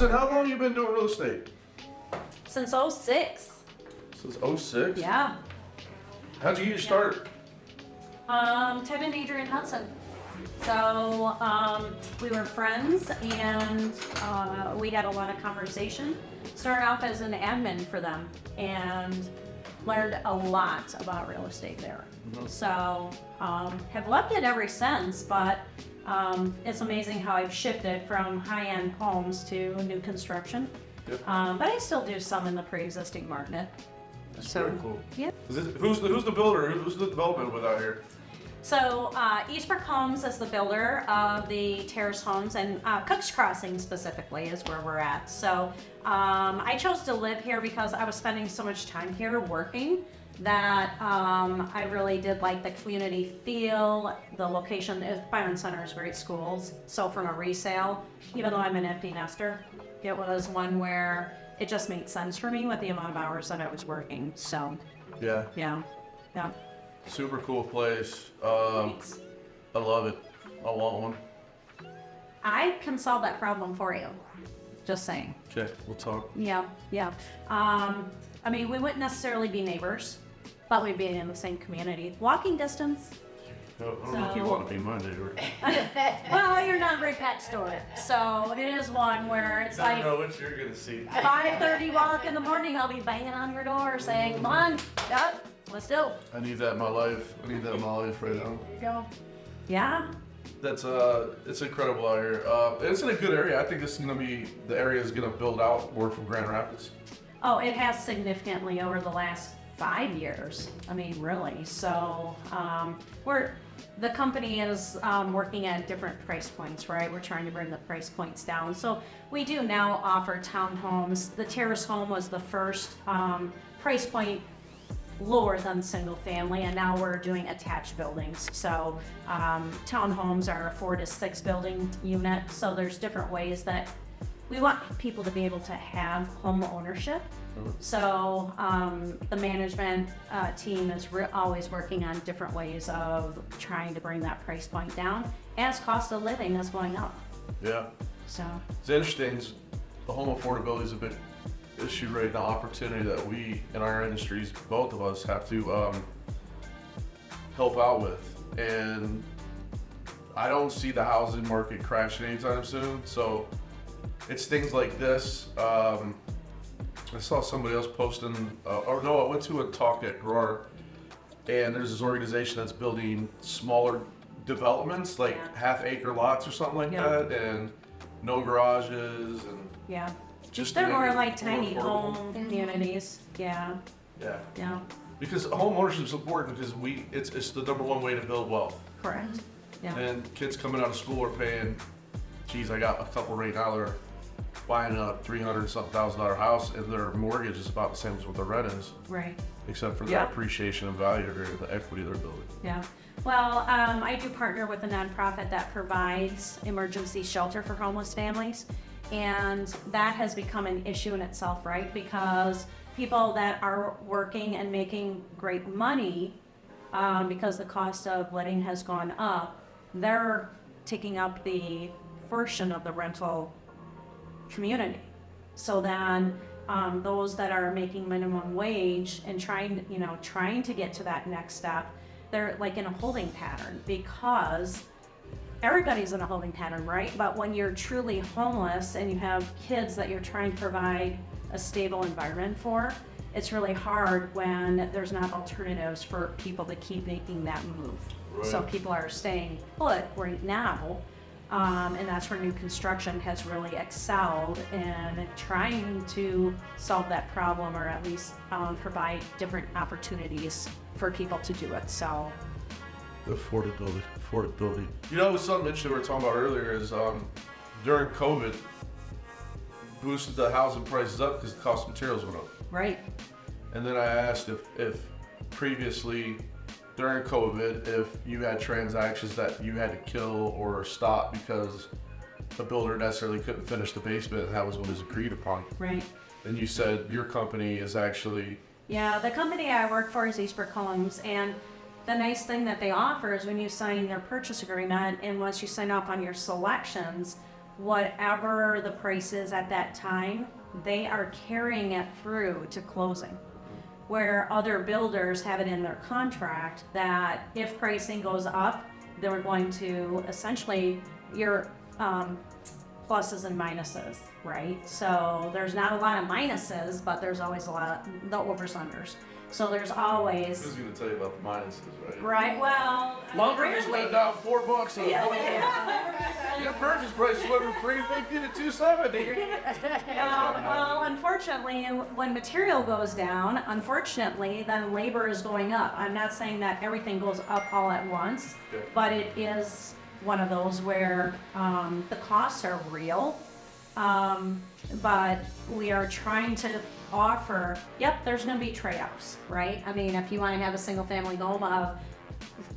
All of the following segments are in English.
Susan, how long you been doing real estate? Since '06. Since '06? Yeah. How'd you get your start? Ted and Adrian Hudson. So we were friends, and we had a lot of conversation. Started off as an admin for them, and learned a lot about real estate there. So have loved it ever since, but it's amazing how I've shifted from high-end homes to new construction. Yep. But I still do some in the pre-existing market. That's So, very cool. yeah. Who's the builder? Who's the development with out here? So Eastbrook Homes is the builder of the terrace homes, and Cook's Crossing specifically is where we're at. So I chose to live here because I was spending so much time here working that I really did like the community feel, the location. Byron Center is great schools. So from a resale, even though I'm an empty nester, it was one where it just made sense for me with the amount of hours that I was working. So Yeah. yeah. Super cool place. Thanks. I love it. I want one. I can solve that problem for you. Just saying. Okay, we'll talk. Yeah. I mean, we wouldn't necessarily be neighbors, but we'd be in the same community. Walking distance. No, I don't know if you want to be my neighbor. Well, you're not a very pet store, so it is one where it's I like don't know what you're gonna see. 5:30 walk in the morning. I'll be banging on your door saying, "Come on, up, let's do." I need that in my life. I need that in my life right now. There you go. Yeah. That's it's incredible out here. It's in a good area. I think this is gonna be the area is gonna build out more from Grand Rapids. Oh, it has significantly over the last 5 years. I mean, really. So the company is working at different price points, right? We're trying to bring the price points down. So we do now offer townhomes. The terrace home was the first price point lower than single family, and now we're doing attached buildings. So townhomes are a 4 to 6 building unit. So there's different ways that we want people to be able to have home ownership. So the management team is always working on different ways of trying to bring that price point down as cost of living is going up. Yeah. So It's interesting. The home affordability is a big issue right now. Opportunity that we in our industries, both of us, have to help out with. And I don't see the housing market crashing anytime soon. So it's things like this. I saw somebody else posting, or no, I went to a talk at GRAR, and there's this organization that's building smaller developments, like half-acre lots or something like that, and no garages, and yeah, just they're to more make it like tiny affordable. home communities. Yeah, Yeah. Because home ownership is important because it's the #1 way to build wealth. correct. Yeah. And kids coming out of school are paying, geez, I got a couple right now that are buying a $300,000 house, and their mortgage is about the same as what the rent is, Right. except for the Yeah. appreciation of value or the equity they're building. Yeah. Well, I do partner with a nonprofit that provides emergency shelter for homeless families, and that has become an issue in itself, right? Because people that are working and making great money, because the cost of living has gone up, they're taking up the portion of the rental community. So then those that are making minimum wage and trying to get to that next step, they're like in a holding pattern, because everybody's in a holding pattern, right? But when you're truly homeless and you have kids that you're trying to provide a stable environment for, it's really hard when there's not alternatives for people to keep making that move. Right. So people are staying put right now. And that's where new construction has really excelled in trying to solve that problem, or at least provide different opportunities for people to do it. So, Affordability. You know, something interesting we were talking about earlier is during COVID, boosted the housing prices up because the cost of materials went up. right. And then I asked if previously during COVID, if you had transactions that you had to kill or stop because the builder necessarily couldn't finish the basement, and that was what was agreed upon. Right. And you said your company is actually... Yeah, the company I work for is Eastbrook Homes, and the nice thing that they offer is when you sign their purchase agreement, and once you sign off on your selections, whatever the price is at that time, they are carrying it through to closing. Where other builders have it in their contract that if pricing goes up, they're going to essentially your pluses and minuses, right? So there's not a lot of minuses, but there's always a lot of the overs unders. So there's always Who's gonna tell you about the minuses, right? right. Well, Lumber just went down $4. Yeah. Your purchase price went from $350 to $270. Well, unfortunately, when material goes down, unfortunately, then labor is going up. I'm not saying that everything goes up all at once, Okay. but it is one of those where the costs are real. But we are trying to offer, yep, there's going to be trade-offs, right? I mean, if you want to have a single-family home of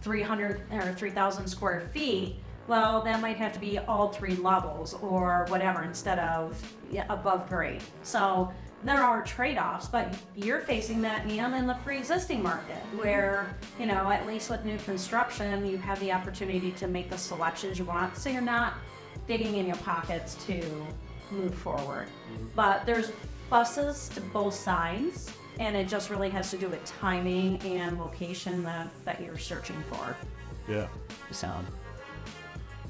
300 or 3,000 square feet, well, that might have to be all 3 levels or whatever instead of above grade. So there are trade-offs, but you're facing that, Neil, in the pre-existing market where, you know, at least with new construction, you have the opportunity to make the selections you want, so you're not digging in your pockets to move forward. But there's buses to both sides, and it just really has to do with timing and location that you're searching for. Yeah. So.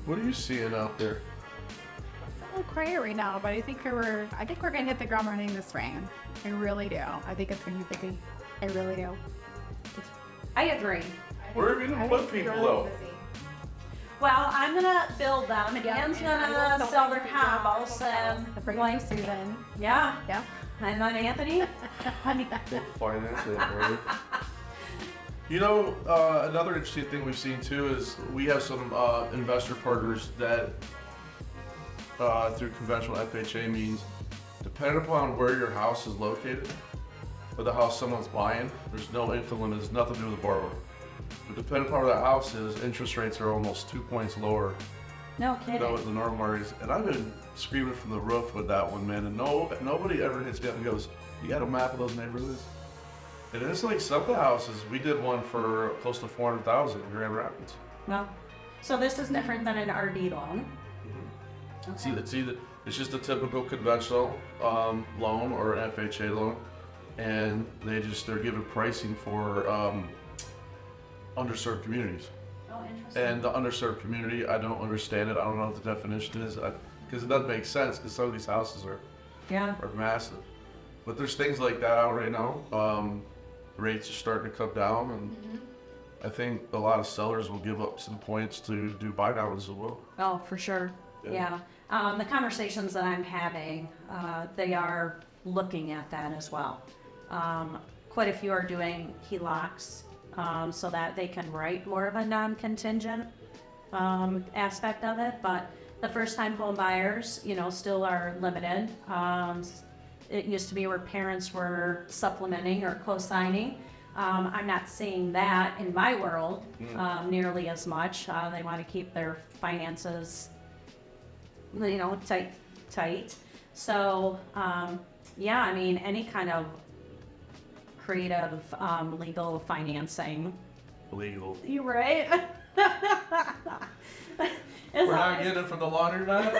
What are you seeing out there? It's a little quiet right now, but I think we're gonna hit the ground running this spring. I really do. I think it's gonna be busy. I really do. I agree. Where are you gonna put people though? Well, I'm gonna build them. Yeah, Ann's and I gonna will sell their sell house, and The spring like, season. yeah. Yeah. And then Anthony. I mean, Finance it, right? You know, another interesting thing we've seen too is we have some investor partners that through conventional FHA means, depending upon where your house is located or the house someone's buying, there's no income limit, there's nothing to do with the borrower. But depending upon where the house is, interest rates are almost 2 points lower no than kidding. what the normal rate is. And I've been screaming from the roof with that one, man, and nobody ever hits me up and goes, you got a map of those neighborhoods? And it's like some of the houses, we did one for close to 400,000 in Grand Rapids. Well, so this is different than an RD loan. It's just a typical conventional loan or an FHA loan, and they're giving pricing for underserved communities. Oh, interesting. And the underserved community, I don't understand it. I don't know what the definition is because it doesn't make sense because some of these houses are massive. But there's things like that out right now. Rates are starting to come down, and I think a lot of sellers will give up some points to do buy downs as well. Oh, for sure. Yeah. The conversations that I'm having, they are looking at that as well. Quite a few are doing HELOCs so that they can write more of a non-contingent aspect of it. But the first-time home buyers, you know, still are limited. It used to be where parents were supplementing or co-signing. I'm not seeing that in my world nearly as much. They want to keep their finances, you know, tight. So, yeah, I mean, any kind of creative legal financing. Legal. You right? We're not getting it from the laundromat.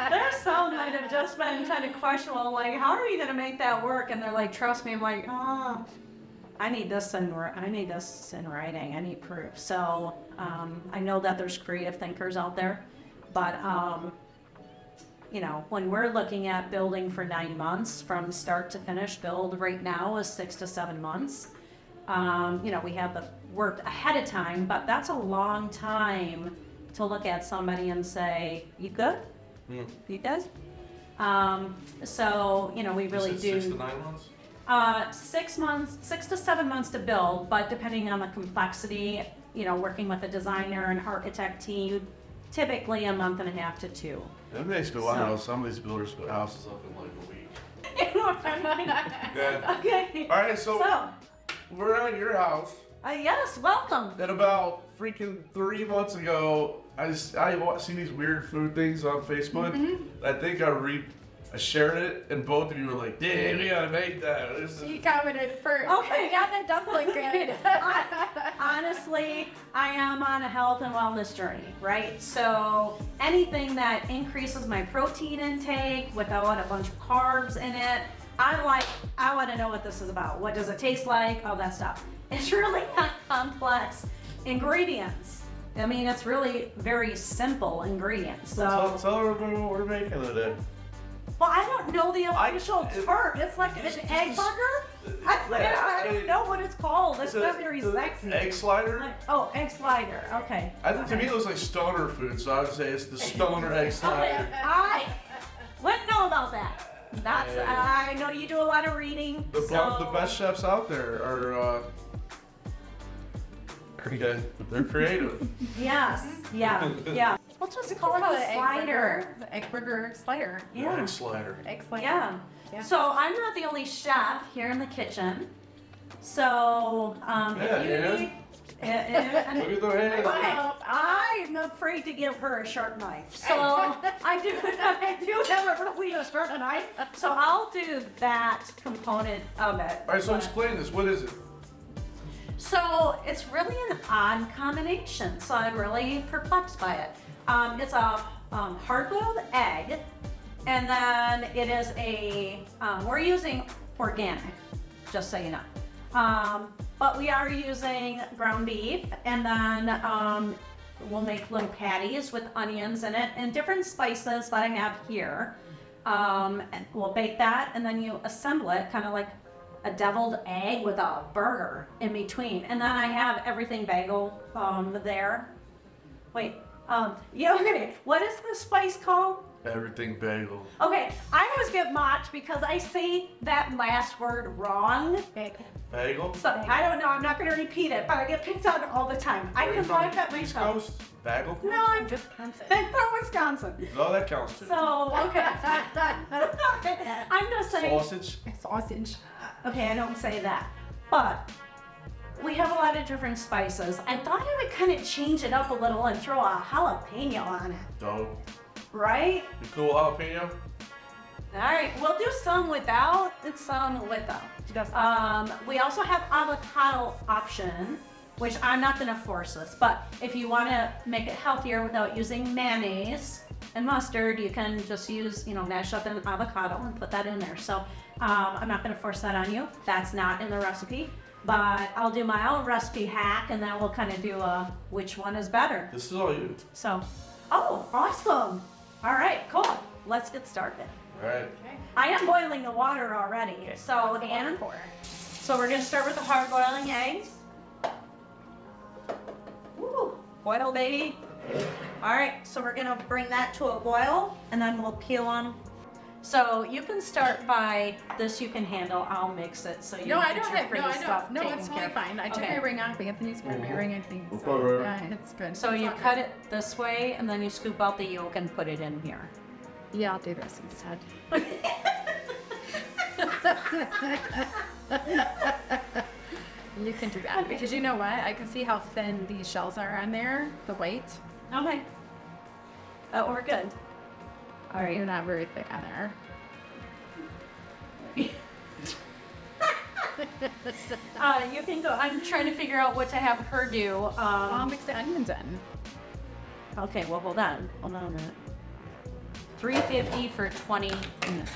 There's some that have just been kind of questionable, like, how are you going to make that work? And they're like, trust me. I'm like, oh, I need this in writing. I need proof. So I know that there's creative thinkers out there, but you know, when we're looking at building for 9 months from start to finish, build right now is 6 to 7 months. You know, we have the work ahead of time, but that's a long time to look at somebody and say, you good? You good? So, you know, we really do. 6 to 9 months? 6 months, 6 to 7 months to build, but depending on the complexity, you know, working with a designer and architect team, typically a month and a half to 2. That makes me wonder how some of these builders put houses up in like a week. You know what I mean? Yeah. Okay. All right, so we're at your house. Yes, welcome. And about freaking 3 months ago, I seen these weird food things on Facebook. I think I I shared it, and both of you were like, "Damn, we gotta make that." This She is... commented first. Okay. Yeah, that does look good. Honestly, I am on a health and wellness journey, right? So anything that increases my protein intake without a bunch of carbs in it, I want to know what this is about. What does it taste like? All that stuff. It's really not complex ingredients. I mean, it's really very simple ingredients. So, Tell everybody what we're making today. well, I don't know the official term. It's like an egg burger? I don't know what it's called. It's not very sexy. Egg slider? Oh, egg slider. Okay. I think to me it looks like stoner food, so I would say it's the stoner egg slider. I wouldn't know about that. That's Hey. I know you do a lot of reading. The so best chefs out there are they're creative. yes, yeah. We'll just call it a slider. The egg burger slider. Yeah. Egg slider. Egg slider. Yeah. Yeah. So I'm not the only chef here in the kitchen. So Yeah, if you yeah. need, Look at the hands. I'm afraid to give her a sharp knife. So I do have a really sharp knife. So I'll do that component of it. All right, so explain this. What is it? So it's really an odd combination. So I'm really perplexed by it. It's a hard-boiled egg, and then it is a, we're using organic, just so you know. But we are using ground beef, and then we'll make little patties with onions in it and different spices that I have here. And we'll bake that, and then you assemble it kind of like a deviled egg with a burger in between. And then I have everything bagel there. Wait, yeah, okay. What is the spice called? Everything bagel. Okay, I always get mocked because I say that last word wrong. Bagel? So I don't know, I'm not gonna repeat it, but I get picked on all the time. I Where can you from? laugh at East myself. Coast? Bagel? No, I'm Wisconsin. from Wisconsin. No, that counts too. So, okay. I'm just saying. Sausage? Sausage. Okay, I don't say that. But we have a lot of different spices. I thought I would kind of change it up a little and throw a jalapeno on it, Dope. right? You cool jalapeno? All right, we'll do some without and some without. We also have avocado option, which I'm not gonna force this, but if you wanna make it healthier without using mayonnaise and mustard, you can just use, mash up an avocado and put that in there. So I'm not gonna force that on you. That's not in the recipe, but I'll do my own recipe hack, and then we'll kind of do a which one is better. This is all you. So, oh, awesome. All right, cool. Let's get started. All right. I am boiling the water already. So, Ann, so we're gonna start with the hard boiling eggs. Ooh, boil, baby. All right, so we're gonna bring that to a boil, and then we'll peel them. So you can start by this. You can handle. I'll mix it. So you No, I get don't your have. pretty No, I stuff don't. No, taken it's care totally of. fine. I took Okay. my ring off. Anthony's got my ring. I think. So, Okay. yeah, it's good. So It's you all cut it this way, and then you scoop out the yolk and put it in here. good. Yeah, I'll do this instead. You can do that because you know what? I can see how thin these shells are on there. The white. Okay. Oh, we're good. All right, you're not very thick on there. You can go. I'm trying to figure out what to have her do. I'll mix the onions in. Okay, well, hold on. Hold on a minute. 350 for 20 minutes.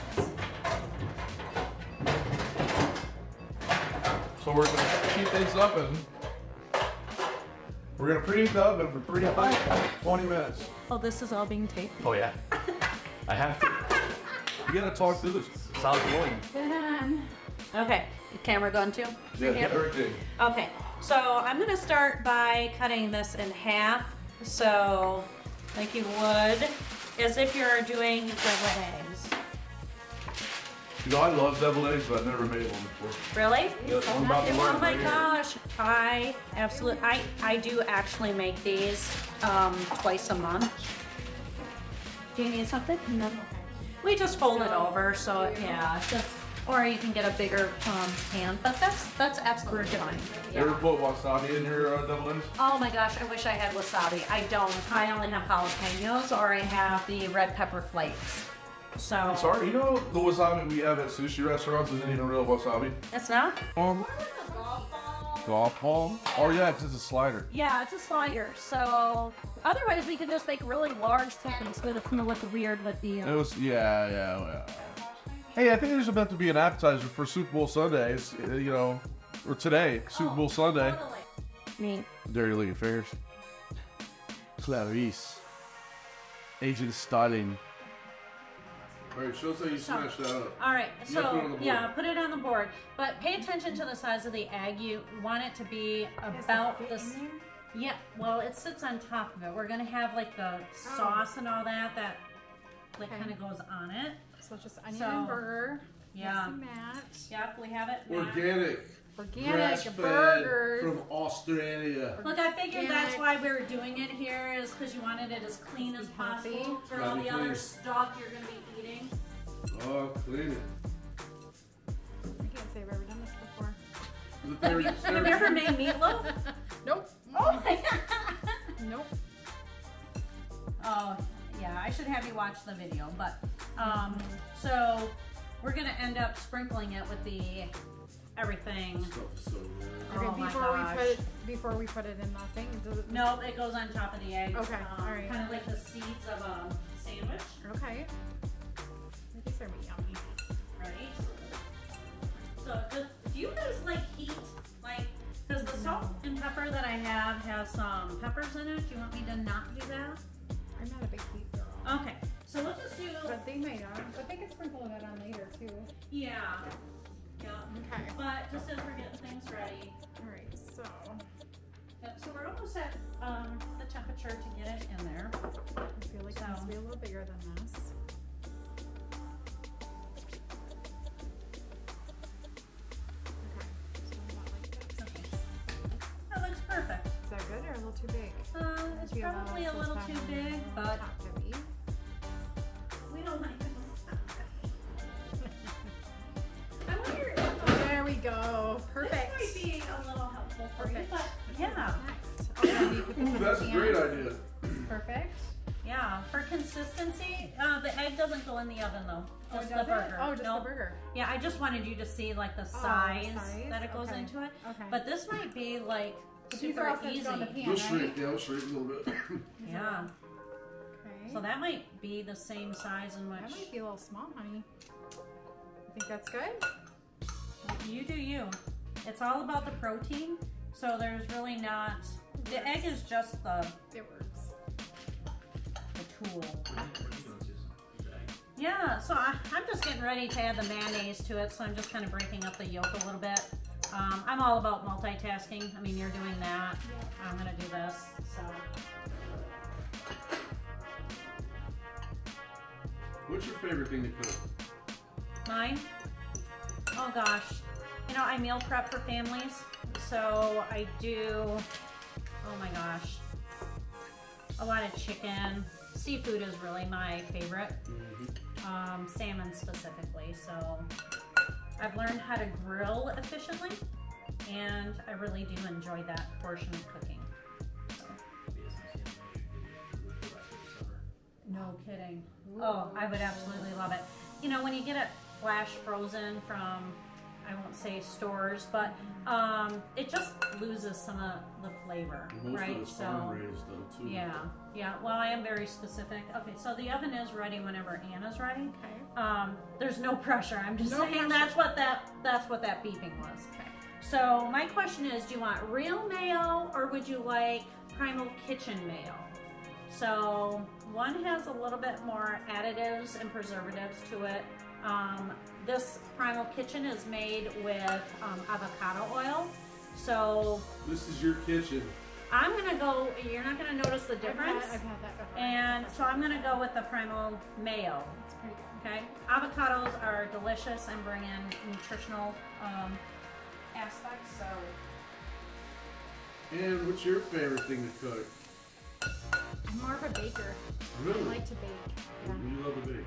So we're gonna heat things up and we're gonna preheat the oven for 20 minutes. Oh, this is all being taped? Oh yeah. I have to. You gotta talk through this. Sounds glowing. Okay. The camera going too? Yeah, Yep. everything. Okay. So I'm going to start by cutting this in half. So, like you would, as if you're doing deviled eggs. You know, I love deviled eggs, but I've never made one before. Really? Yeah, I'm about to learn Oh my right here. gosh. I do actually make these twice a month. Do you need something? No. We just fold it over, so yeah, just, or you can get a bigger pan, but that's absolutely fine. You ever put wasabi in your deviled eggs? Oh my gosh, I wish I had wasabi. I don't. I only have jalapenos, or I have the red pepper flakes. So Sorry, you know the wasabi we have at sushi restaurants isn't even real wasabi? it's not. Golf ball? Oh yeah, it's just a slider. Yeah, it's a slider. So otherwise, we could just make really large chickens, but it's gonna look weird with the. It was, yeah. Hey, I think there's about to be an appetizer for Super Bowl Sunday. It's, you know, or today, Super Bowl Sunday. Totally. Me. Dirty League Affairs. Clarice. Agent Stalin. Alright, show us how you smash that up. All right, You gotta put it on the so board. yeah, put it on the board. But pay attention to the size of the egg. You want it to be about this. Yeah, well, it sits on top of it. We're gonna have like the sauce and all that like Okay. kind of goes on it. So just onion So, and burger. yeah. Mix and match. Yep, we have it. now. Organic. Organic Grass-fed burgers. from Australia. Look, I figured that's Organic. why we were doing it here, is because you wanted it as clean as Healthy. possible for all Gotta be the other clean. stuff you're gonna be eating. Oh, clean it. I can't say I've ever done this before. Have you ever made meatloaf? Nope. Oh my god. Nope. Oh, yeah, I should have you watch the video, but, so we're gonna end up sprinkling it with the everything. Okay, Oh my gosh. before we put it in the thing, does it? No, it goes on top of the egg. Okay, alright. Kind of like the seeds of a sandwich, Okay. These are yummy. right? So, do you guys like heat? Like, because the salt and pepper that I have has some peppers in it. Do you want me to not do that? I'm not a big heat girl. Okay, so we'll just do, But they might have. But they can sprinkle that on later too. yeah. Yeah. Okay. But just as we're getting things ready. Alright, so. Yep, so we're almost at the temperature to get it in there. I feel like it needs to be a little bigger than this. Okay. So about like this. Okay. That looks perfect. Is that good or a little too big? It's Do you allow probably a this little top too heavy, big, a little but top heavy? we don't like it. I wonder There we go. Perfect. this might be a little helpful for you, Perfect. but yeah. Next. Oh, you put this Ooh, in that's the a pan. great idea. Perfect. Yeah, for consistency, the egg doesn't go in the oven though. Oh, Just does the it? burger. Oh, just Nope. the burger. Yeah, I just wanted you to see like the Oh, size, size? that it goes Okay. into it. Okay. But this might be like But these super are all set to easy. go in the pan, We'll right? shrink, yeah, we'll shrink a little bit. Yeah. Okay. So that might be the same size in That which might be a little small, honey. I think that's good. you do you. It's all about the protein. So there's really not, the egg is just the It works. tool. Yeah, so I'm just getting ready to add the mayonnaise to it, so I'm just kind of breaking up the yolk a little bit. I'm all about multitasking. I mean, you're doing that. I'm gonna do this, so. What's your favorite thing to cook? Mine? Oh gosh. You know, I meal prep for families, so I do, oh my gosh, a lot of chicken. Seafood is really my favorite. Salmon specifically, so I've learned how to grill efficiently, and I really do enjoy that portion of cooking. So. No kidding. Oh, I would absolutely love it. You know, when you get it flash frozen from, I won't say stores, but it just loses some of the flavor, right? So, yeah. Well, I am very specific. Okay, so the oven is ready whenever Anna's ready. Okay. There's no pressure. I'm just No saying pressure. that's what that beeping was. Okay. So my question is, do you want real mayo or would you like Primal Kitchen mayo? So one has a little bit more additives and preservatives to it. This Primal Kitchen is made with avocado oil. So This is your kitchen. I'm gonna go, you're not gonna notice the difference. I've had that before. And so I'm gonna go with the Primal mayo. It's pretty good. Okay, avocados are delicious and bring in nutritional aspects. So And what's your favorite thing to cook? I'm more of a baker. Really? I like to bake. What do you love to bake?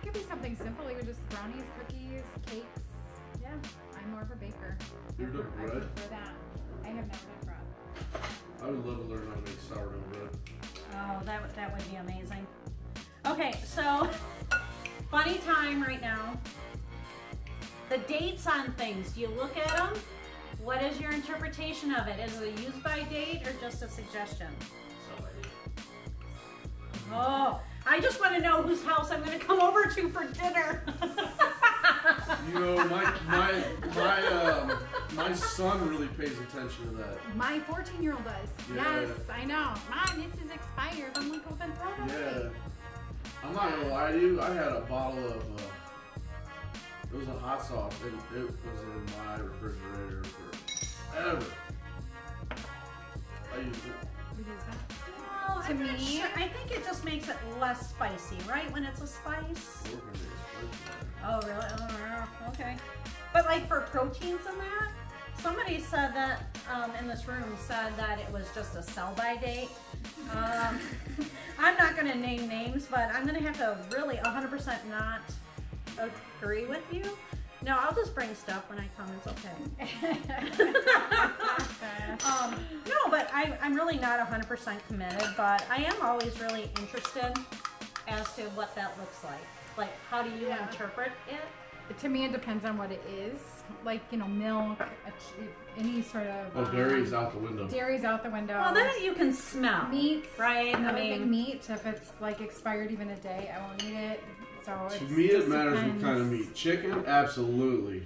Could be something simple, even just brownies, cookies, cakes. Yeah, I'm more of a baker. You're doing I bread? prefer that. I have never done bread. I would love to learn how to make sourdough bread. oh, that would be amazing. Okay, so funny time right now. The dates on things, do you look at them? What is your interpretation of it? Is it a use by date or just a suggestion? Oh, I just want to know whose house I'm going to come over to for dinner. You know, my son really pays attention to that. My 14-year-old does. Yeah. Yes, I know. Mom, this is expired. I'm like, well, then throw it away. Yeah. I'm not gonna lie to you. I had a bottle of it was a hot sauce, and it was in my refrigerator forever. I used it. We use that. Well, To I'm not me- sure. I think it just makes it less spicy, right? When it's a spice. We're gonna get spicy. Oh, really? Oh, yeah. Okay. But like for proteins and that, somebody said that in this room said that it was just a sell-by date. I'm not going to name names, but I'm going to have to really 100% not agree with you. No, I'll just bring stuff when I come. It's okay. No, but I'm really not 100% committed, but I am always really interested as to what that looks like. Like, how do you Yeah. interpret it? To me, it depends on what it is. Like, you know, milk, any sort of... Oh, dairy's out the window. Dairy's out the window. Well, that you can smell. Meat, right? Another thing, meat. If it's like expired even a day, I won't eat it. So To it's, me, it just matters what depends. kind of meat. Chicken, absolutely.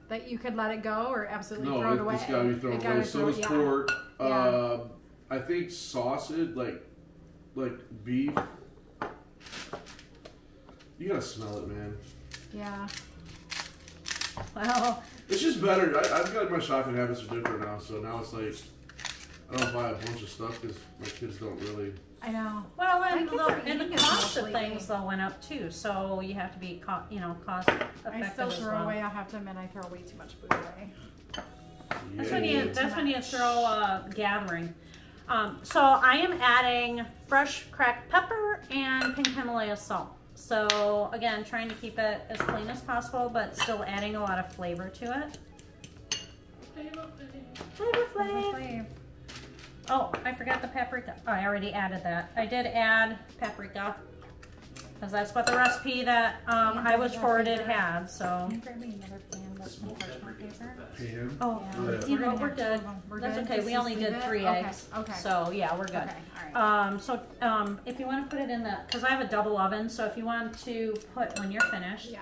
That you could let it go or absolutely throw No, it away. it's gotta be thrown It gotta away. So does yeah. pork. Yeah. I think sausage, like beef. You gotta smell it, man. Yeah. Well, It's just better. I've got my shopping habits are different now, so now it's like I don't buy a bunch of stuff because my kids don't really. I know. well, My and kids are the eating it cost of mostly. things though went up too, so you have to be, cost I effective still as throw well. away. I have to admit, I throw way too much food away. That's when you throw a gathering. So I am adding fresh cracked pepper and pink Himalaya salt. So again, trying to keep it as clean as possible, but still adding a lot of flavor to it. Flavor flav. Oh, I forgot the paprika. Oh, I already added that. I did add paprika because that's what the recipe that I was forwarded had. So. Can you grab me another pan with some parchment paper? Pan. Oh, Yeah. you know, gonna we're have two good. of them. We're That's good? okay. Just We only leave did it? 3 Okay, eggs. okay. So yeah, we're good. Okay, all right. So if you want to put it in the, because I have a double oven, so if you want to put when you're finished,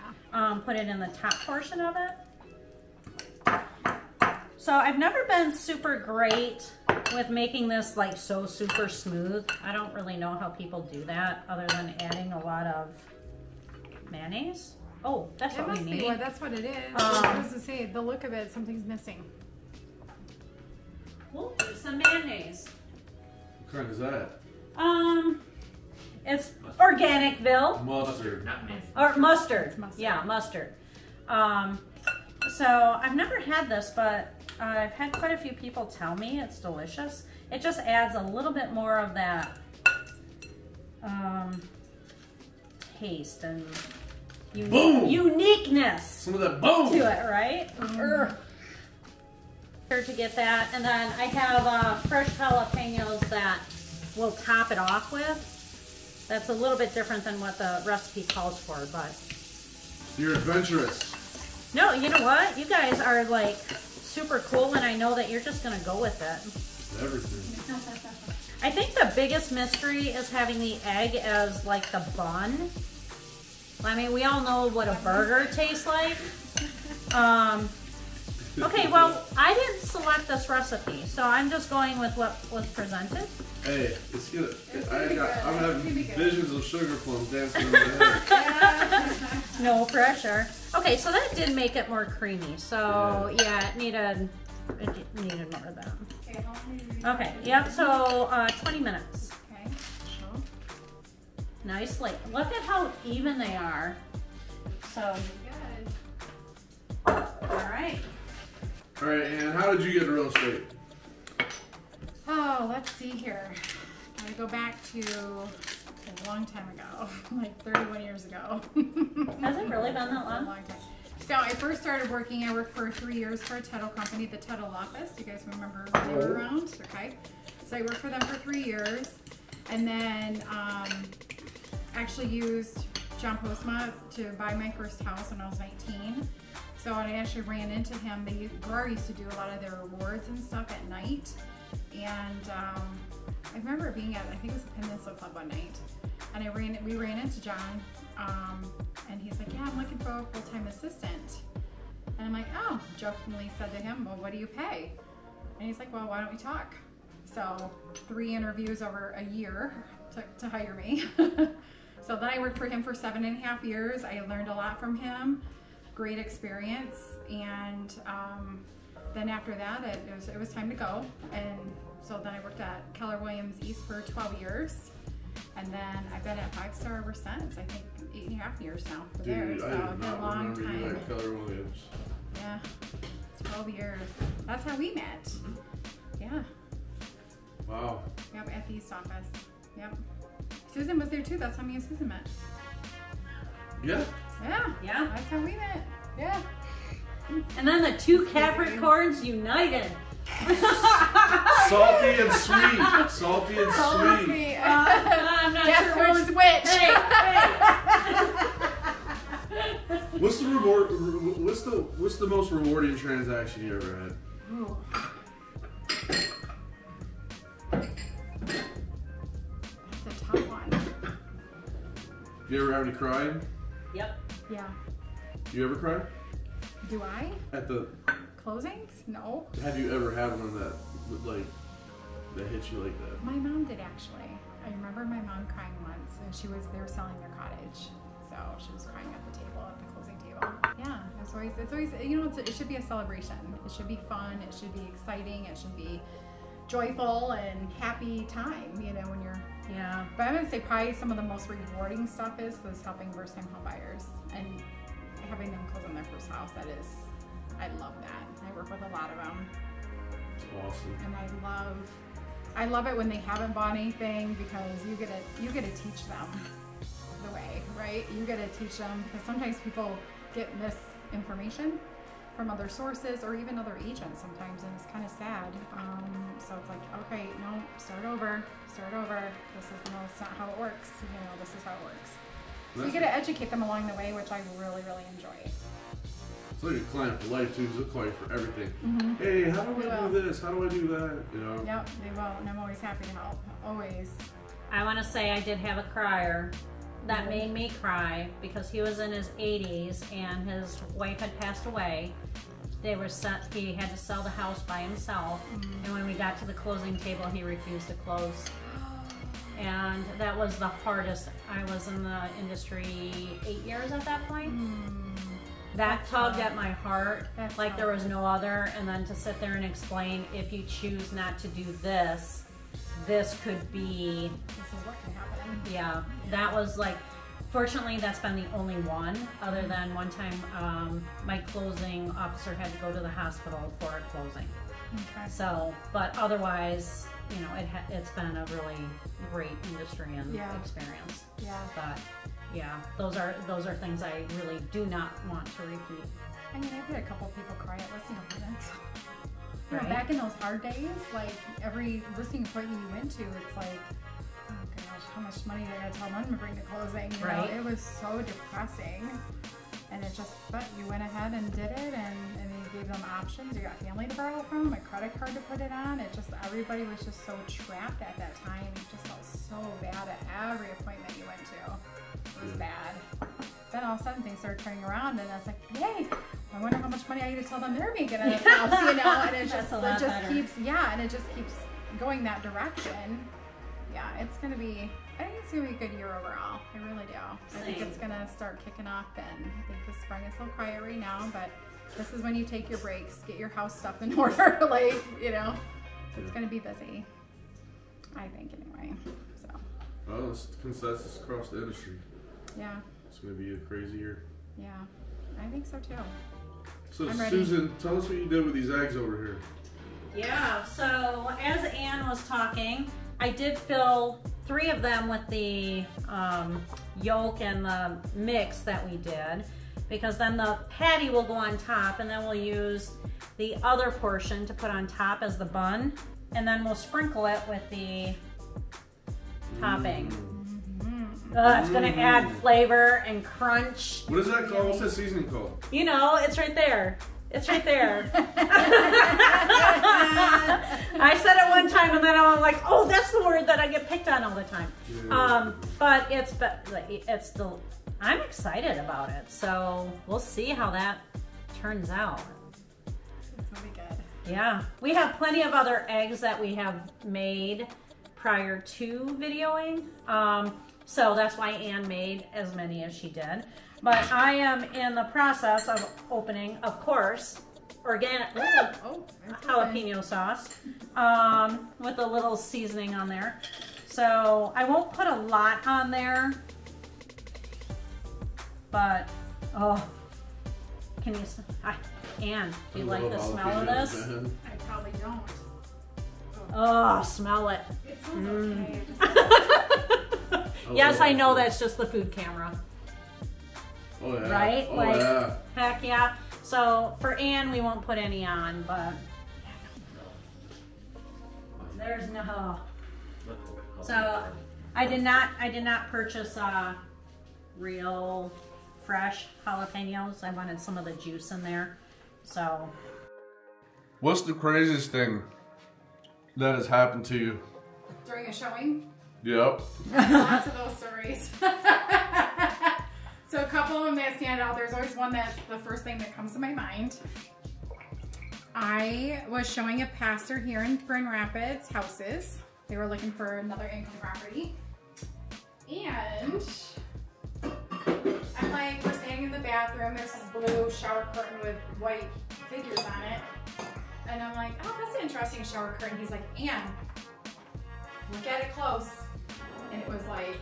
put it in the top portion of it. So I've never been super great with making this like so super smooth. I don't really know how people do that other than adding a lot of mayonnaise. Oh, that's It what we must be. need. Well, that's what it is. I was to say, the look of it, something's missing. We'll do some mayonnaise. What kind is that? It's Organicville. Mustard. Not me. Or mustard. It's mustard. Yeah, mustard. So I've never had this, but I've had quite a few people tell me it's delicious. It just adds a little bit more of that taste and Boom! uniqueness Some of that to boom. it, right? Here to get that, and then I have fresh jalapenos that we'll top it off with. That's a little bit different than what the recipe calls for, but You're adventurous. no, you know what? You guys are like super cool, and I know that you're just gonna go with it. Everything. I think the biggest mystery is having the egg as like the bun. I mean, we all know what a burger tastes like. Okay, well, I didn't select this recipe, so I'm just going with what was presented. Hey, it's good. I'm good. having It's gonna be good. visions of sugar plums dancing in my head. No pressure. Okay, so that did make it more creamy. So yeah, it needed more of that. Okay, how many do you- Okay, yep. So 20 minutes. Okay, sure. Nicely. Look at how even they are. So, Good. all right. All right, and how did you get into real estate? Oh, let's see here. I go back to a long time ago, like 31 years ago. Has it really been that It's a long? long time. So I first started working, I worked for 3 years for a title company, the Title Office. You guys remember when they were around? Okay. So I worked for them for 3 years and then actually used John Postma to buy my first house when I was 19. So I actually ran into him. Grower used to do a lot of their awards and stuff at night. And I remember being at, I think it was the Peninsula Club one night. And we ran into John. And he's like, yeah, I'm looking for a full-time assistant. And I'm like, oh, jokingly said to him, well, what do you pay? And he's like, well, why don't we talk? So 3 interviews over a year to hire me. So then I worked for him for 7.5 years. I learned a lot from him, great experience. And then after that, it was time to go. And so then I worked at Keller Williams East for 12 years. And then I've been at 5-star ever since. I think 8.5 years now for there. Dude, So I it's did been a not long remember you time. at Keller Williams. Yeah, 12 years. That's how we met. Yeah. Wow. Yep, at the East office. Yep. Susan was there too. That's how me and Susan met. Yeah. Yeah. Yeah. That's how we met. Yeah. And then the two Capricorns united. Salty and sweet. Salty and sweet. I'm not Guess sure who's which? Hey, What's the reward? What's the most rewarding transaction you ever had? Ooh. That's a tough one. You ever have any crying? Yep. Yeah. You ever cry? Do I? At the Closings? No. Have you ever had one that hit you like that? My mom did actually. I remember my mom crying once, and they were selling their cottage, so she was crying at the table, at the closing table. Yeah, it's always, it should be a celebration. It should be fun. It should be exciting. It should be joyful and happy time. When you're. Yeah. But I'm gonna say probably some of the most rewarding stuff is helping first-time home buyers and having them close on their first house. I love that. I work with a lot of them. It's awesome. And I love it when they haven't bought anything, because you get to teach them the way, right? You get to teach them, because sometimes people get misinformation from other sources or even other agents sometimes, and it's kind of sad. So it's like, okay, no, start over. It's not how it works. This is how it works. So you get to educate them along the way, which I really, really enjoy. It's like a client for life too, because they'll call you for everything. Mm-hmm. Hey, how do They I will. do this? How do I do that? Yep, they will, and I'm always happy to help. Always. I want to say I did have a crier that made me cry, because he was in his 80s and his wife had passed away. He had to sell the house by himself, and when we got to the closing table, he refused to close. And that was the hardest. I was in the industry 8 years at that point. That tugged at my heart That's like there hard. was no other. And then to sit there and explain, if you choose not to do this, this could be, This is what can happen. yeah, that was like, fortunately that's been the only one, other than one time my closing officer had to go to the hospital for a closing. Okay. So, but otherwise, it's been a really great industry and Yeah. experience. Yeah. But yeah, those are things I really do not want to repeat. I mean, I've had a couple people cry at listing appointments. Right. Back in those hard days, like every listing appointment you went to, it's like, oh gosh, how much money did I gotta tell them to bring to closing? You know, Right. it was so depressing. And but you went ahead and did it, and you gave them options. You got family to borrow from, a credit card to put it on. Everybody was just so trapped at that time. You just felt so bad at every appointment you went to. It was bad. Then all of a sudden things started turning around, and I was like, yay, I wonder how much money I need to tell them they're making in this house, and it just, That's a lot better. keeps going that direction. Yeah, I think it's gonna be a good year overall. I really do. I think Same. it's gonna start kicking off, and I think the spring is a little quiet right now, but this is when you take your breaks, get your house stuff in order, it's gonna be busy. I think anyway, so, Well, it's consensus across the industry. yeah, It's going to be a crazy year. yeah, I think so too. So, I'm ready. Susan, tell us what you did with these eggs over here. Yeah, so as Ann was talking, I did fill 3 of them with the yolk and the mix that we did, because then the patty will go on top, and then we'll use the other portion to put on top as the bun, and then we'll sprinkle it with the topping. It's gonna add flavor and crunch. What is that called? What's that seasoning called? You know, it's right there. It's right there. I said it one time and then I'm like, oh, that's the word that I get picked on all the time. Yeah. But it's still, I'm excited about it. So we'll see how that turns out. It's gonna be good. Yeah, we have plenty of other eggs that we have made prior to videoing. So that's why Ann made as many as she did. But I am in the process of opening, of course, organic jalapeno sauce with a little seasoning on there. So I won't put a lot on there, but can you, Ann, do you like the smell of this? I probably don't. Oh, smell it. It sounds okay. Yes, I know that's just the food camera. Oh yeah. Right? Oh Like, yeah. heck yeah. So for Ann, we won't put any on, but there's no. So I did not purchase real fresh jalapenos. I wanted some of the juice in there. So What's the craziest thing that has happened to you? During a showing, Yep. lots of those stories. So a couple of them that stand out. There's always one that's the first thing that comes to my mind. I was showing a pastor here in Grand Rapids houses. They were looking for another income property. And I'm like, we're standing in the bathroom. There's this blue shower curtain with white figures on it. And I'm like, oh, that's an interesting shower curtain. He's like, Ann, look at it close. And it was like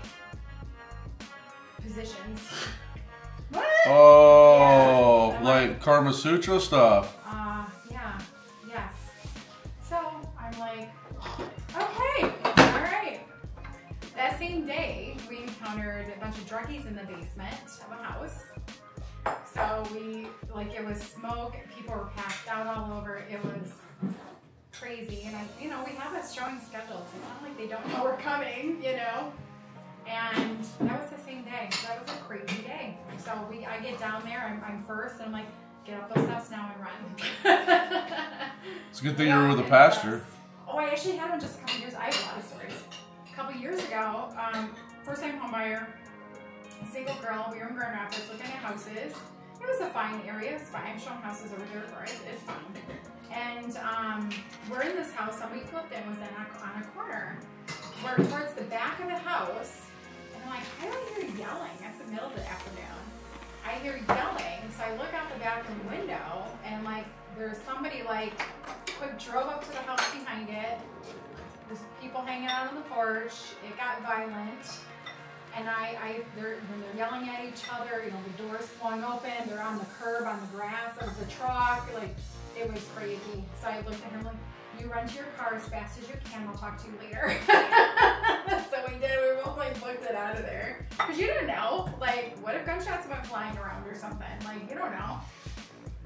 positions. what? Oh, Yeah. like Karma Sutra stuff. Yeah, yes. So I'm like, okay, all right. That same day, we encountered a bunch of druggies in the basement of a house. So it was smoke, people were passed out all over. It was crazy. And we have a showing schedule, so it's not like they don't know we're coming, And that was the same day. That was a crazy day. So I get down there, I'm first, and I'm like, get up those steps now and run. It's a good thing you were with a pastor. Oh, I actually had one just a couple years. I have a lot of stories. A couple years ago, first time home buyer, single girl. We were in Grand Rapids looking at houses. It was a fine area. It's fine. I'm showing houses over here for it. It's fine. And we're in this house, and we flipped it. It was on a corner. We're towards the back of the house. And I'm like, I don't hear yelling. It's the middle of the afternoon. I hear yelling. So I look out the bathroom window, and there's somebody drove up to the house behind it. There's people hanging out on the porch. It got violent. And they're yelling at each other. The doors swung open. They're on the curb, on the grass of the truck. It was crazy. So I looked at him like, you run to your car as fast as you can. I'll talk to you later. So we did. We both booked it out of there. Because you don't know. What if gunshots went flying around or something? You don't know.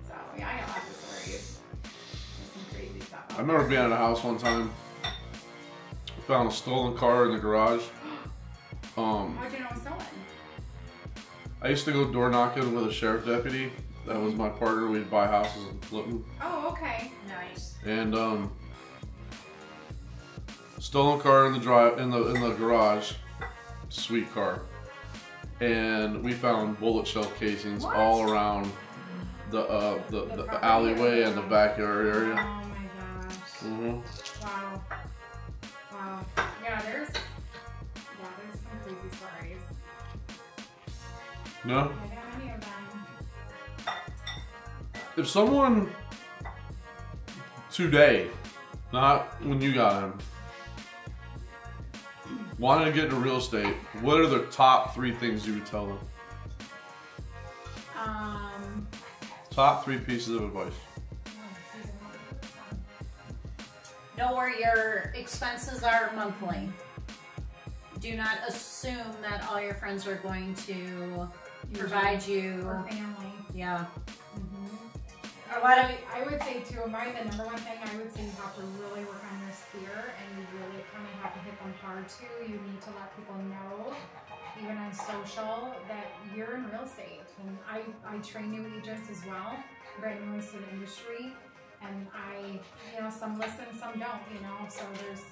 So yeah, I got lots of stories. There's some crazy stuff. I remember being at a house one time. Found a stolen car in the garage. How'd you know it was stolen? I used to go door knocking with a sheriff deputy. That was my partner. We'd buy houses and flip them. Oh, okay. Nice. And stolen car in the garage. Sweet car. And we found bullet shell casings What? all around the alleyway and the backyard Oh area. my gosh. Mm-hmm. Wow. Wow. Yeah, there's some crazy stories. No? I don't know any of them. If someone today, not when you got him, wanted to get into real estate, what are the top 3 things you would tell them? Top 3 pieces of advice. Know where your expenses are monthly. Do not assume that all your friends are going to provide you. Or family. Yeah. I would say too, the number one thing I would say, you have to really work on your sphere, and you really kind of have to hit them hard too. You need to let people know, even on social, that you're in real estate. And I train new agents as well, brand new to the industry, and some listen, some don't, so there's,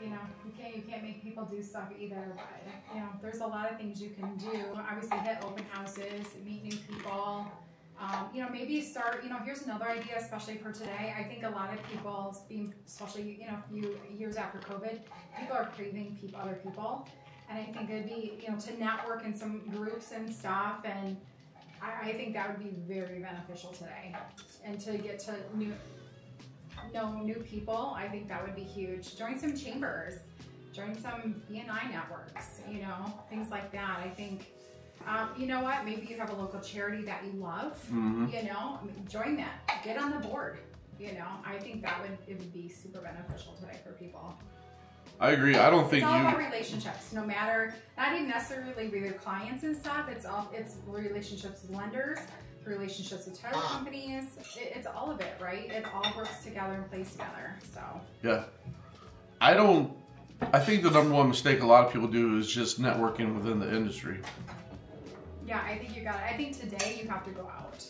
you can't make people do stuff either, but, there's a lot of things you can do. Obviously hit open houses, meet new people, maybe start, here's another idea, especially for today. I think a lot of people, especially, a few years after COVID, people are craving other people. And I think it'd be, to network in some groups and stuff, and I think that would be very beneficial today. And to get to know new people, I think that would be huge. Join some chambers, join some BNI networks, things like that. I think, you know what, maybe you have a local charity that you love, join that, get on the board, I think it would be super beneficial today for people. I agree. I don't think it's all about relationships, no matter, not even necessarily with your clients and stuff. It's relationships with lenders, relationships with title companies. It's all of it, right? It all works together and plays together. So yeah, I think the number one mistake a lot of people do is just networking within the industry. Yeah, I think you got it. I think today you have to go out.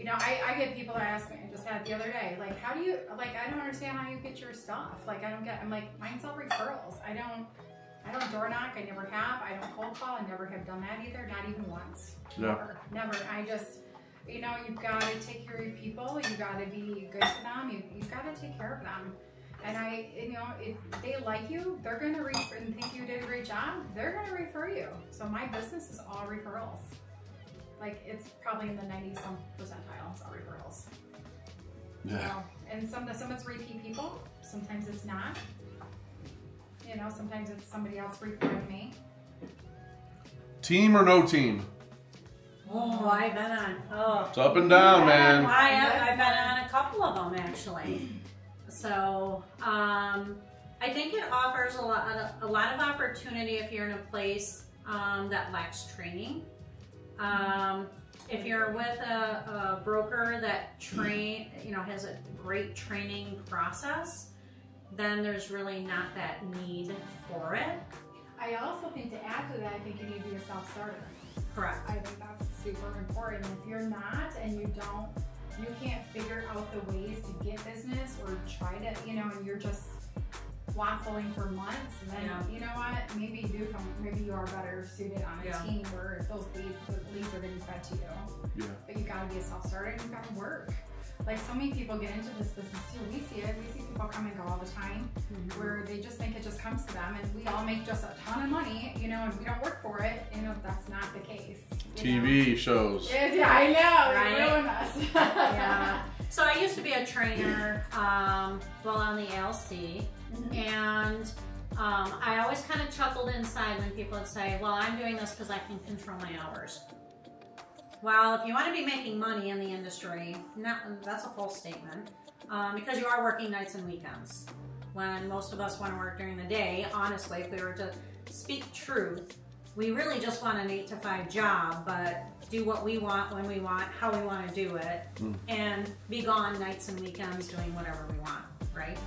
I get people that ask me, I just had it the other day, like, how do you, like, I don't understand how you get your stuff. Like, I'm like, mine's all referrals. I don't door knock, I never have. I don't cold call, I never have done that either, not even once. Yeah. Never. I just, you've got to take care of your people, you got to be good to them, you've got to take care of them. And if they like you, they're going to refer and think you did a great job, they're going to refer you. So my business is all referrals. Like, it's probably in the 90-some percentile, it's all referrals. Yeah. And some it's repeat people, sometimes it's not. Sometimes it's somebody else referring me. Team or no team? Oh, I've been on. It's up and down, man. I've been on a couple of them actually. So I think it offers a lot of opportunity if you're in a place that lacks training. If you're with a broker that has a great training process, then there's really not that need for it. I also think to add to that, I think you need to be a self-starter. Correct. I think that's super important. If you're not, and you can't figure out the ways to get business or try to, and you're just waffling for months, and then you know what? Maybe you are better suited on a team where those leads are getting fed to you. Yeah. But you gotta be a self-starter and you gotta work. Like, so many people get into this business too. We see it. We see people come and go all the time, where they just think it just comes to them, and we all make just a ton of money, and we don't work for it. That's not the case. TV shows. Yeah, I know. Right? They ruin us. Yeah. So I used to be a trainer, on the ALC, and I always kind of chuckled inside when people would say, well, I'm doing this because I can control my hours. Well, if you want to be making money in the industry, that's a false statement, because you are working nights and weekends. When most of us want to work during the day, honestly, if we were to speak truth, we really just want an 8-to-5 job, but do what we want, when we want, how we want to do it, and be gone nights and weekends doing whatever we want, right?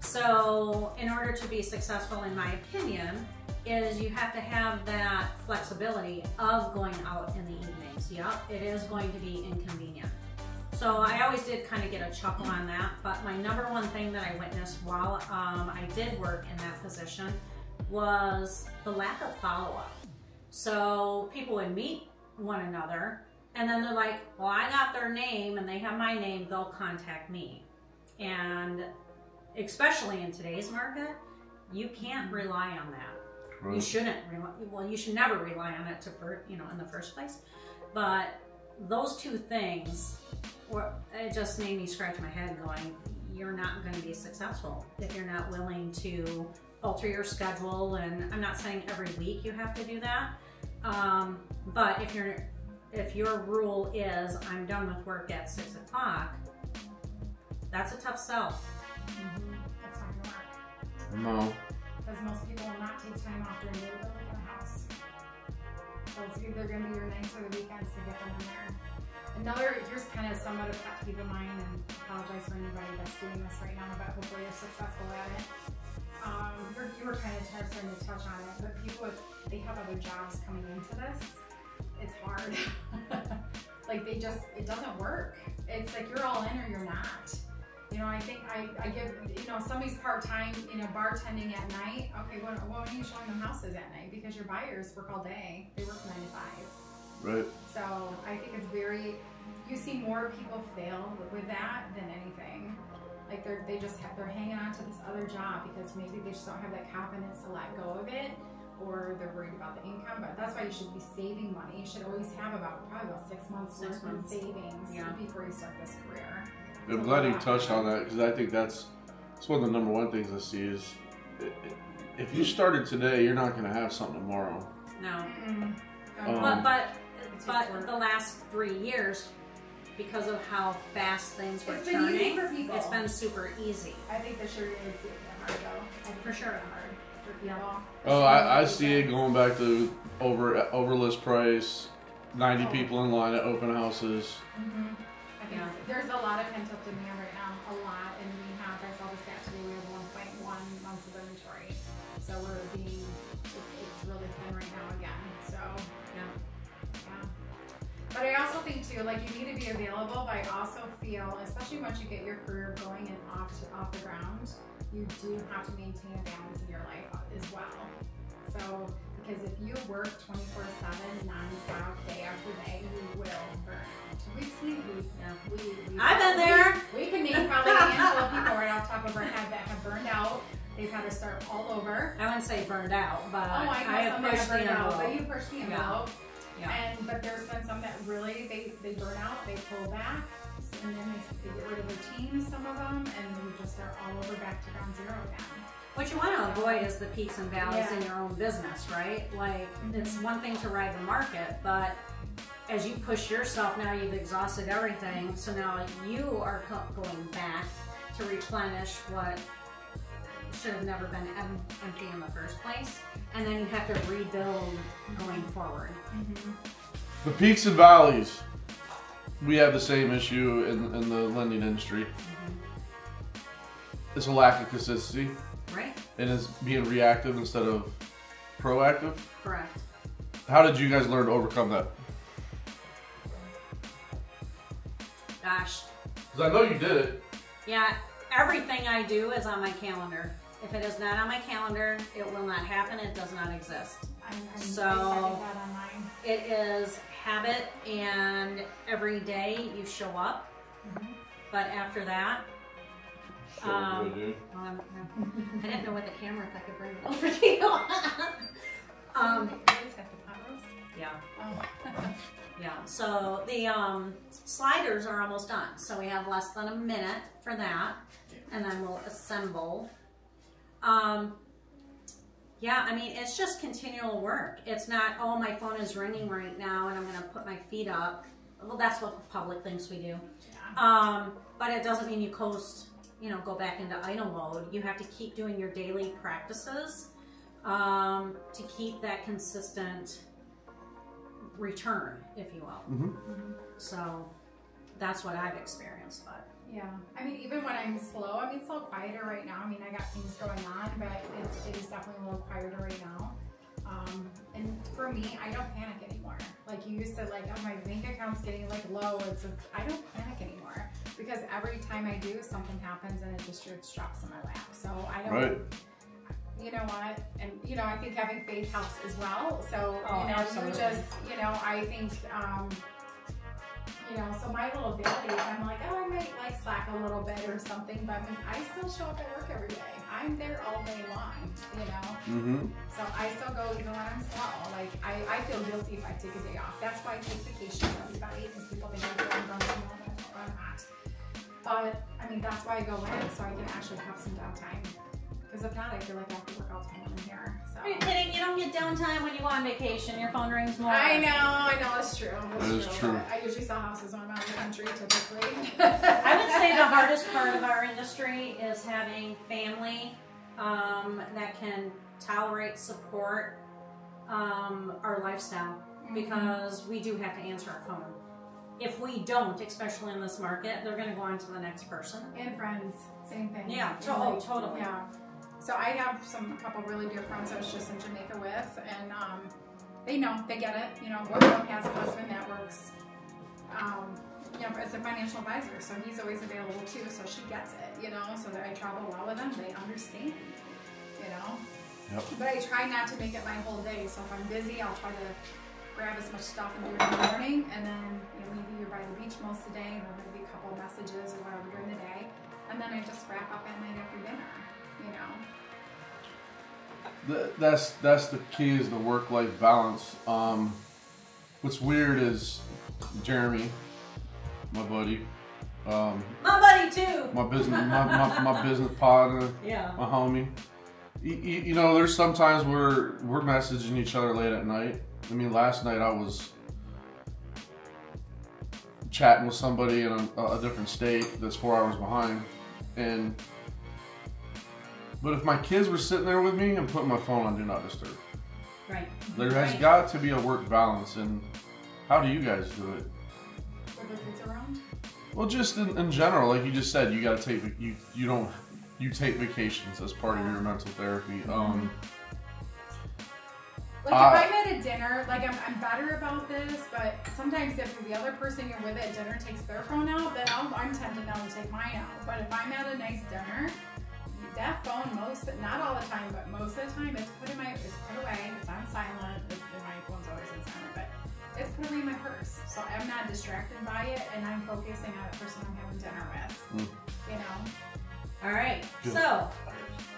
So in order to be successful, in my opinion, is you have to have that flexibility of going out in the evenings. Yep, it is going to be inconvenient. So I always did kind of get a chuckle on that, but my number one thing that I witnessed while I did work in that position was the lack of follow-up. So people would meet one another, and then they're like, well, I got their name and they have my name, they'll contact me. And especially in today's market, you can't rely on that. You shouldn't rely, well, you should never rely on it in the first place. But those two things, it just made me scratch my head going, you're not going to be successful if you're not willing to alter your schedule. And I'm not saying every week you have to do that. But if your rule is, I'm done with work at 6 o'clock, that's a tough sell. That's not gonna work. No. Because most people will not take time off during the day to look at a house. So it's either going to be your nights or the weekends to get them in there. here's kind of somewhat of pet peeve of mine, and apologize for anybody that's doing this right now, but hopefully you're successful at it. You were kind of starting to touch on it, but people, they have other jobs coming into this. It's hard. Like it doesn't work. It's like you're all in or you're not. You know, I think I give, you know, somebody's part-time, you know, bartending at night. Okay, when are you showing them houses at night? Because your buyers work all day. They work 9 to 5. Right. So I think it's very, you see more people fail with that than anything. Like they're hanging on to this other job because maybe they just don't have that confidence to let go of it, or they're worried about the income. But that's why you should be saving money. You should always have probably about 6 months worth in savings before you start this career. I'm glad you touched on that, because I think that's one of the number one things I see is if you started today, you're not going to have something tomorrow. No. But the last 3 years, because of how fast things were It's been easy turning, for people. it's been super easy. I think this year is hard though. For sure. Hard for people. Yeah. Oh, I see it going back to over list price, 90 people in line at open houses. I think there's a lot of pent-up demand right now, a lot, and I saw the stat today, we have 1.1 months of inventory. So it's really thin right now again, so. Yeah. But I also think too, like you need to be available, but I also feel, especially once you get your career going and off the ground, you do have to maintain a balance in your life as well. So, because if you work 24/7, non-stop, day after day, you will burn out. We've seen I've been there. We can name probably a handful of people right off the top of our head that have burned out. They've had to start all over. I wouldn't say burned out, but I know some that have burned out, but you pushed the envelope. Yeah. But there's been some that really, they burn out, they pull back, and then they get rid of their teams, some of them, and we just start all over back to ground zero again. What you want to avoid is the peaks and valleys in your own business, right? Like, it's one thing to ride the market, but as you push yourself, now you've exhausted everything, so now you are going back to replenish what should have never been empty in the first place, and then you have to rebuild going forward. The peaks and valleys. We have the same issue in the lending industry. It's a lack of consistency. Right? And it's being reactive instead of proactive. Correct. How did you guys learn to overcome that? Gosh. Because I know you did it. Yeah, everything I do is on my calendar. If it is not on my calendar, it will not happen. It does not exist. I second So that on mine. it is habit, and every day you show up. But after that, I didn't know what the camera, if I could bring it over to you. Is that the pot roast? Yeah. Oh. Yeah, so the sliders are almost done. So we have less than a minute for that, and then we'll assemble. Yeah, I mean, it's just continual work. It's not, oh, my phone is ringing right now and I'm gonna put my feet up. Well, that's what the public thinks we do. Yeah. But it doesn't mean you coast, you know, go back into idle mode. You have to keep doing your daily practices to keep that consistent return, if you will. So that's what I've experienced. But Yeah, I mean, even when I'm slow, I mean, it's a little quieter right now. I mean, I got things going on, but it is definitely a little quieter right now. And for me, I don't panic anymore. Like you used to, like, oh, my bank account's getting like low. I don't panic anymore because every time I do, something happens and it just drops in my lap. So I don't. Right. You know what? And you know, I think having faith helps as well. So Oh, you know, absolutely. you just, you know, I think. You know, so my little days, I'm like, oh, I might like slack a little bit or something, but I mean, I still show up at work every day. I'm there all day long, you know? So I still go even when I'm slow. Like, I feel guilty if I take a day off. That's why I take vacations, everybody, because people think I'm going to I'm not. But, I mean, that's why I go in, so I can actually have some downtime. Because if not, I feel like I have to work all the time in here. So. are you kidding? You don't get downtime when you go on vacation. Your phone rings more. I know, it's true. That is true. I usually sell houses when I'm out of the country, typically. I would say the hardest part of our industry is having family that can tolerate, support our lifestyle, because we do have to answer our phone. if we don't, especially in this market, they're gonna go on to the next person. And friends, same thing. Yeah, totally. Yeah. So I have a couple really dear friends I was just in Jamaica with, and they know, they get it. You know, one of them has a husband that works, you know, as a financial advisor, so he's always available too. So she gets it, you know. So that I travel well with them, they understand, you know. Yep. But I try not to make it my whole day. So if I'm busy, I'll try to grab as much stuff and do it in the morning, and then maybe you're by the beach most of the day, and there'll be a couple of messages or whatever during the day, and then I just wrap up at night after dinner, you know. That's the key, is the work-life balance. What's weird is Jeremy, my buddy, My buddy too. my business partner, Yeah. my homie. You know, there's sometimes where we're messaging each other late at night. I mean, last night I was chatting with somebody in a different state that's 4 hours behind, but if my kids were sitting there with me, I'm putting my phone on Do Not Disturb. Right. There has got to be a work balance, and how do you guys do it? With the kids around? Well, just in general, like you just said, you got to take you take vacations as part of your mental therapy. Like if I'm at a dinner, like I'm better about this, but sometimes if the other person you're with at dinner takes their phone out, then I'm tempted now to take mine out. But if I'm at a nice dinner, that phone not all the time, but most of the time it's put away, it's on silent, my phone's always on silent, but it's put away in my purse. So I'm not distracted by it, and I'm focusing on the person I'm having dinner with, you know? All right. Good. So,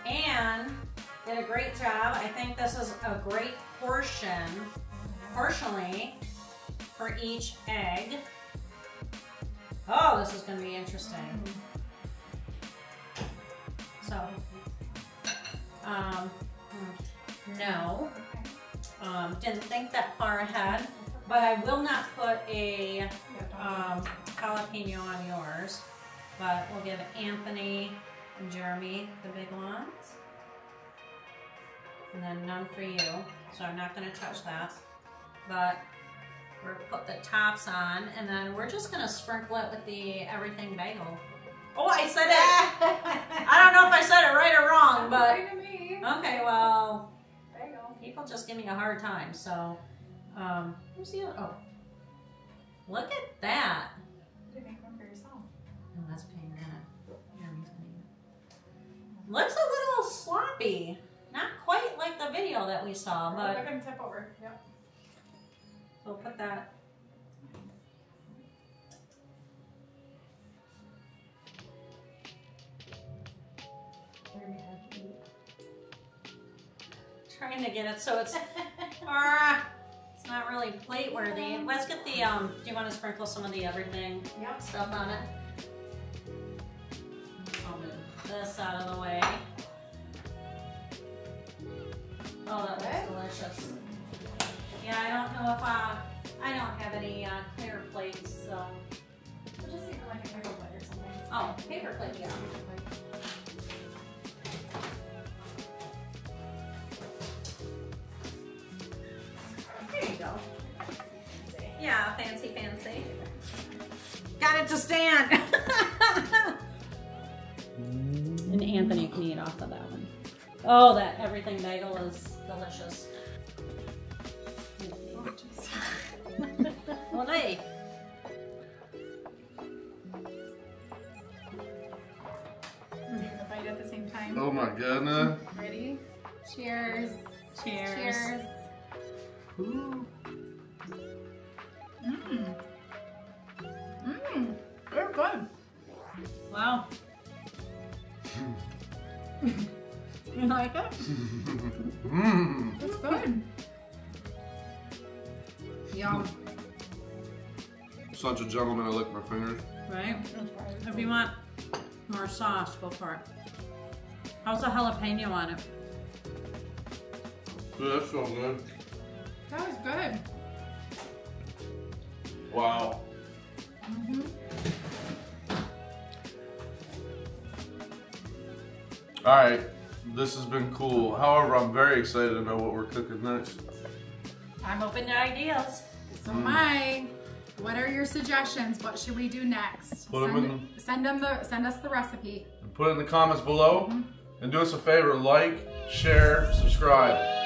Anne did a great job. I think this is a great portionally for each egg. Oh, this is going to be interesting. So, no, didn't think that far ahead, but I will not put a jalapeno on yours, but we'll give Anthony and Jeremy the big ones, and then none for you, so I'm not going to touch that, but we're going to put the tops on, and then we're just going to sprinkle it with the everything bagel. Oh, I said it! I don't know if I said it right or wrong, but okay, well, people just give me a hard time, so, where's the other, oh, look at that. You make one for yourself. No, that's okay, Jeremy's gonna eat it. Looks a little sloppy. Not quite like the video that we saw, but They're gonna tip over. Yep. we'll put that. Trying to get it so it's it's not really plate worthy. Let's get the do you want to sprinkle some of the everything stuff on it? I'll move this out of the way. Oh, that looks delicious. Yeah, I don't know if I don't have any clear plates, so We'll just leave it like a paper plate or something. oh, paper plate, yeah. There you go. Yeah, fancy. Got it to stand. And Anthony can eat off of that one. Oh, that everything bagel is delicious. Well, hey. Taking a bite at the same time. Oh my goodness. Ready? Cheers. Cheers. They're good. Wow. You like it? It's good. Yum. Such a gentleman, I lick my fingers. Right? If you want more sauce, go for it. How's the jalapeno on it? Dude, that's so good. That was good. Wow. Alright, this has been cool. However, I'm very excited to know what we're cooking next. I'm open to ideas. So am I. What are your suggestions? What should we do next? Put 'em Send us the recipe. Put it in the comments below, and do us a favor, like, share, subscribe.